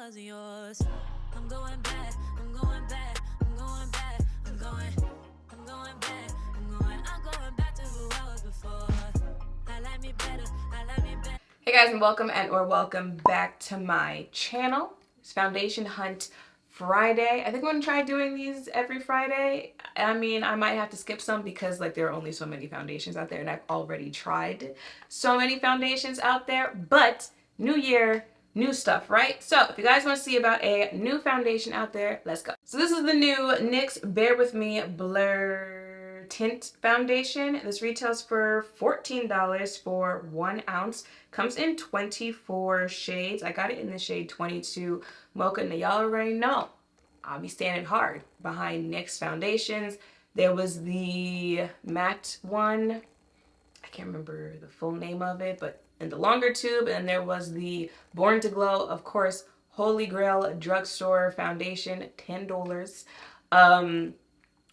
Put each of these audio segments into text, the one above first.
wasn't yours. I'm going back, I'm going back, I'm going back, I'm going back, I'm going back to who I was before. I like me better, I like me better. Hey guys, and welcome back to my channel. It's Foundation Hunt Friday. I think I'm gonna try doing these every Friday. I mean, I might have to skip some because like there are only so many foundations out there and I've already tried so many foundations out there, but new year, new stuff, right? So if you guys want to see about a new foundation out there, let's go. So this is the new NYX Bear With Me Blur Tint foundation. This retails for $14 for 1 ounce. Comes in 24 shades. I got it in the shade 22 Mocha. Now y'all already know I'll be standing hard behind NYX foundations. There was the matte one. I can't remember the full name of it, but in the longer tube. And there was the Born to Glow, of course, Holy Grail drugstore foundation, $10.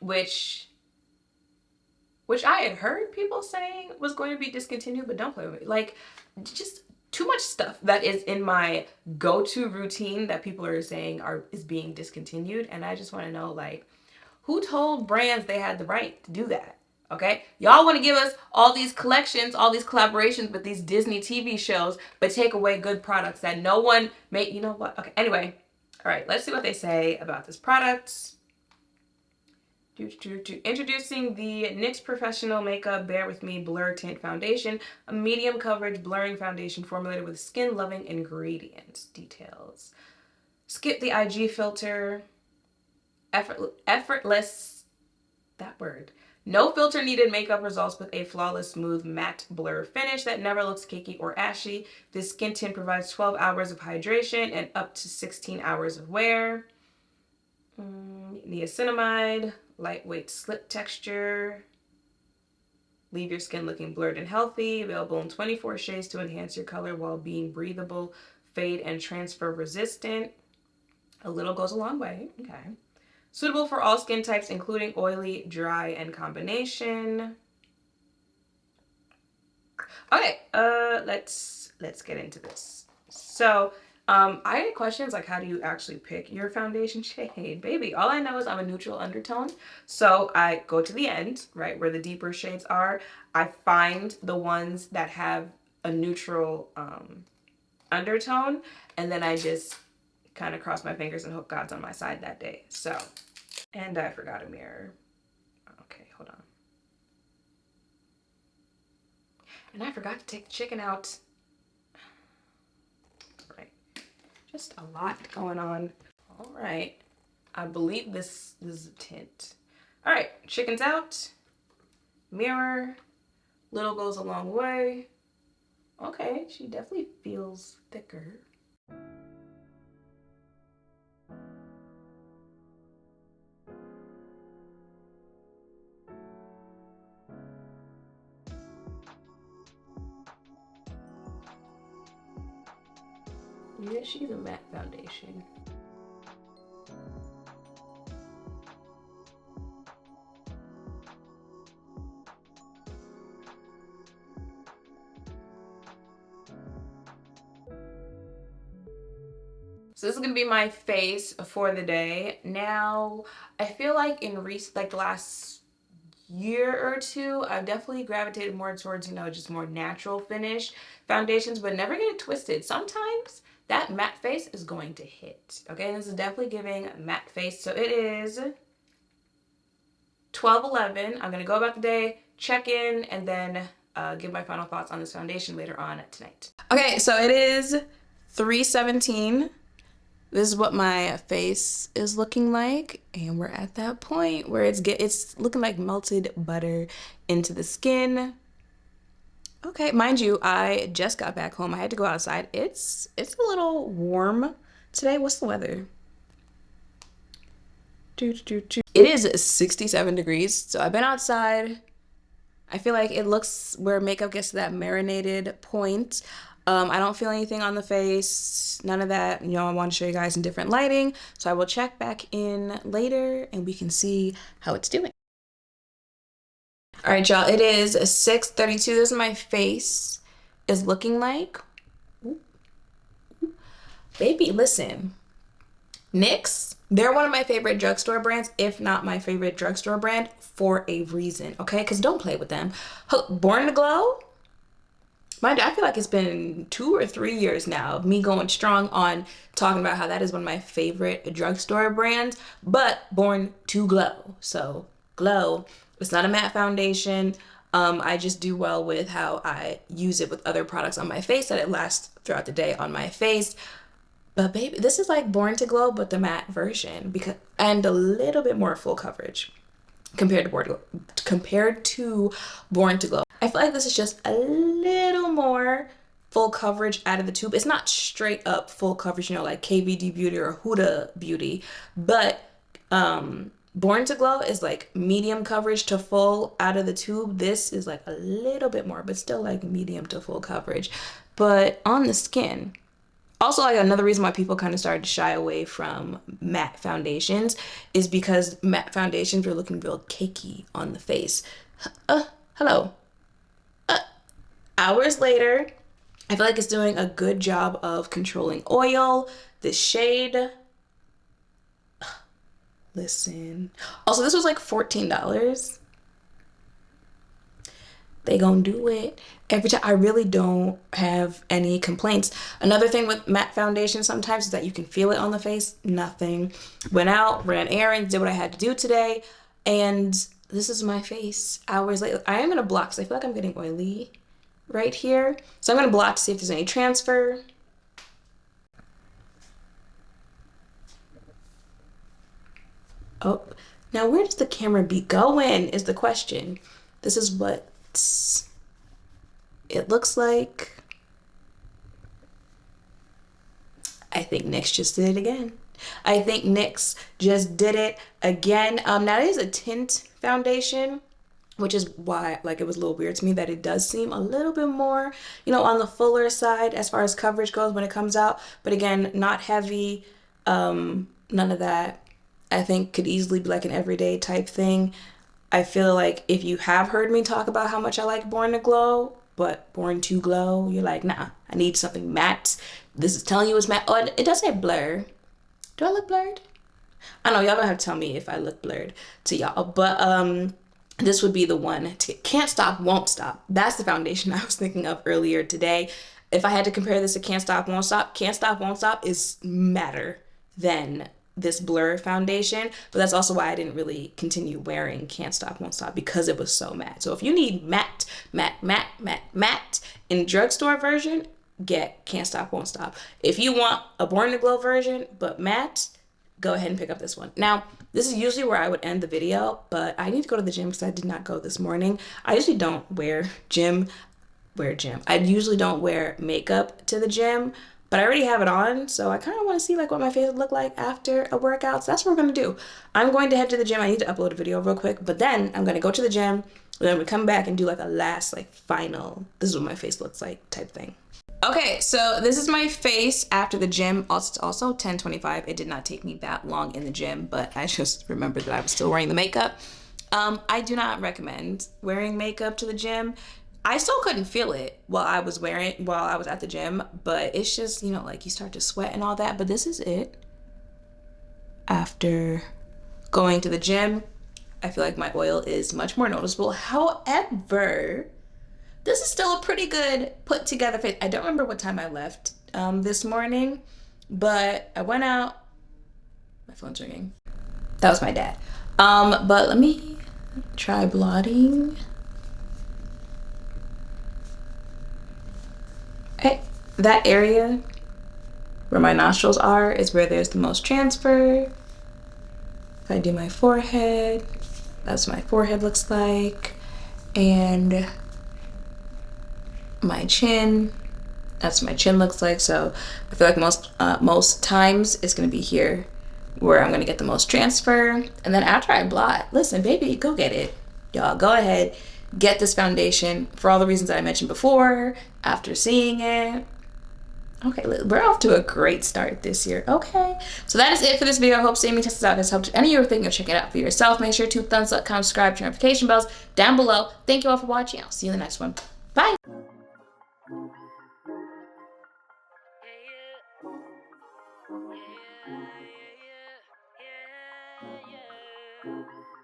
Which I had heard people saying was going to be discontinued, but don't play with me. Like, just too much stuff that is in my go-to routine that people are saying is being discontinued. And I just want to know, like, who told brands they had the right to do that? Okay, y'all want to give us all these collections, all these collaborations with these Disney TV shows, but take away good products that no one made. You know what? Okay, anyway, all right, let's see what they say about this product. Introducing the NYX Professional Makeup Bear With Me Blur Tint Foundation, a medium coverage blurring foundation formulated with skin-loving ingredients. Details. Skip the IG filter. Effortless. That word. No filter needed makeup results with a flawless, smooth, matte blur finish that never looks cakey or ashy. This skin tint provides 12 hours of hydration and up to 16 hours of wear. Niacinamide, lightweight slip texture. Leave your skin looking blurred and healthy. Available in 24 shades to enhance your color while being breathable, fade, and transfer resistant. A little goes a long way. Okay. Suitable for all skin types, including oily, dry, and combination. Okay, let's get into this. So, I had questions like, how do you actually pick your foundation shade? Baby, all I know is I'm a neutral undertone. So I go to the end, right, where the deeper shades are. I find the ones that have a neutral undertone, and then I just kind of cross my fingers and hope God's on my side that day. So, and I forgot a mirror. Okay, hold on. And I forgot to take the chicken out. Right. Just a lot going on. All right. I believe this is a tint. All right, chicken's out. Mirror. Little goes a long way. Okay, she definitely feels thicker. Yeah, she's a matte foundation. So this is gonna be my face for the day. Now, I feel like in the last year or two, I've definitely gravitated more towards, you know, just more natural finish foundations, but never get it twisted. Sometimes that matte face is going to hit. Okay, this is definitely giving matte face. So it is 12:11. I'm gonna go about the day, check in, and then give my final thoughts on this foundation later on tonight. Okay, so it is 3:17. This is what my face is looking like, and we're at that point where it's looking like melted butter into the skin. Okay, mind you, I just got back home. I had to go outside. It's a little warm today. What's the weather? It is 67 degrees, so I've been outside. I feel like it looks where makeup gets to that marinated point. I don't feel anything on the face, none of that. You know, I want to show you guys in different lighting. So I will check back in later and we can see how it's doing. All right, y'all, it is 6:32. This is my face is looking like. Baby, listen. NYX, they're one of my favorite drugstore brands, if not my favorite drugstore brand, for a reason, okay? Because don't play with them. Born to Glow, mind you, I feel like it's been 2 or 3 years now of me going strong on talking about how that is one of my favorite drugstore brands, but Born to Glow. So, Glow, it's not a matte foundation. I just do well with how I use it with other products on my face, that it lasts throughout the day on my face. But baby, this is like Born to Glow, but the matte version, because and a little bit more full coverage compared to Born to Glow. I feel like this is just a little more full coverage out of the tube. It's not straight up full coverage, you know, like KVD Beauty or Huda Beauty, but Born to Glow is like medium coverage to full out of the tube. This is like a little bit more, but still like medium to full coverage. But on the skin, also, like another reason why people kind of started to shy away from matte foundations is because matte foundations are looking real cakey on the face. Hello. Hours later, I feel like it's doing a good job of controlling oil, the shade. Listen. Also, this was like $14. They gonna do it every time. I really don't have any complaints. Another thing with matte foundation sometimes is that you can feel it on the face. Nothing. Went out, ran errands, did what I had to do today, and this is my face hours later. I am gonna block because I feel like I'm getting oily right here. So I'm gonna block to see if there's any transfer. Oh, now where does the camera be going is the question. This is what it looks like. I think NYX just did it again. I think NYX just did it again. Now it is a tint foundation, which is why like it was a little weird to me that it does seem a little bit more, you know, on the fuller side as far as coverage goes when it comes out. But again, not heavy, none of that. I think could easily be like an everyday type thing. I feel like if you have heard me talk about how much I like Born to Glow, but Born to Glow, you're like, nah, I need something matte. This is telling you it's matte. Oh, it does say blur. Do I look blurred? I know y'all gonna have to tell me if I look blurred to y'all, but this would be the one. Can't Stop, Won't Stop. That's the foundation I was thinking of earlier today. If I had to compare this to Can't Stop, Won't Stop, Can't Stop, Won't Stop is madder than this blur foundation, but that's also why I didn't really continue wearing Can't Stop, Won't Stop, because it was so matte. So if you need matte in drugstore version, get Can't Stop, Won't Stop. If you want a Born to Glow version but matte, go ahead and pick up this one. Now, this is usually where I would end the video, but I need to go to the gym because I did not go this morning. I usually don't wear gym. I usually don't wear makeup to the gym, but I already have it on, so I kind of want to see like what my face would look like after a workout. So that's what we're going to do. I'm going to head to the gym. I need to upload a video real quick, but then I'm going to go to the gym, and then we come back and do like a last like final, this is what my face looks like type thing. Okay, so this is my face after the gym. Also 10:25. It did not take me that long in the gym, but I just remembered that I was still wearing the makeup. I do not recommend wearing makeup to the gym. I still couldn't feel it while I was at the gym, but it's just, you know, like you start to sweat and all that. But this is it after going to the gym. I feel like my oil is much more noticeable. However, this is still a pretty good put together face. I don't remember what time I left this morning, but I went out. My phone's ringing. That was my dad. But let me try blotting. Okay, that area where my nostrils are is where there's the most transfer. If I do my forehead, that's what my forehead looks like. And my chin, that's what my chin looks like. So I feel like most times it's gonna be here where I'm gonna get the most transfer. And then after I blot, listen, baby, go get it. Y'all go ahead, get this foundation for all the reasons that I mentioned before, after seeing it. Okay, we're off to a great start this year. Okay, so that is it for this video. I hope seeing me test this out has helped any of you thinking of checking it out for yourself. Make sure to thumbs up, comment, subscribe, turn notification bells down below. Thank you all for watching. I'll see you in the next one. Bye. Yeah, yeah, yeah, yeah, yeah.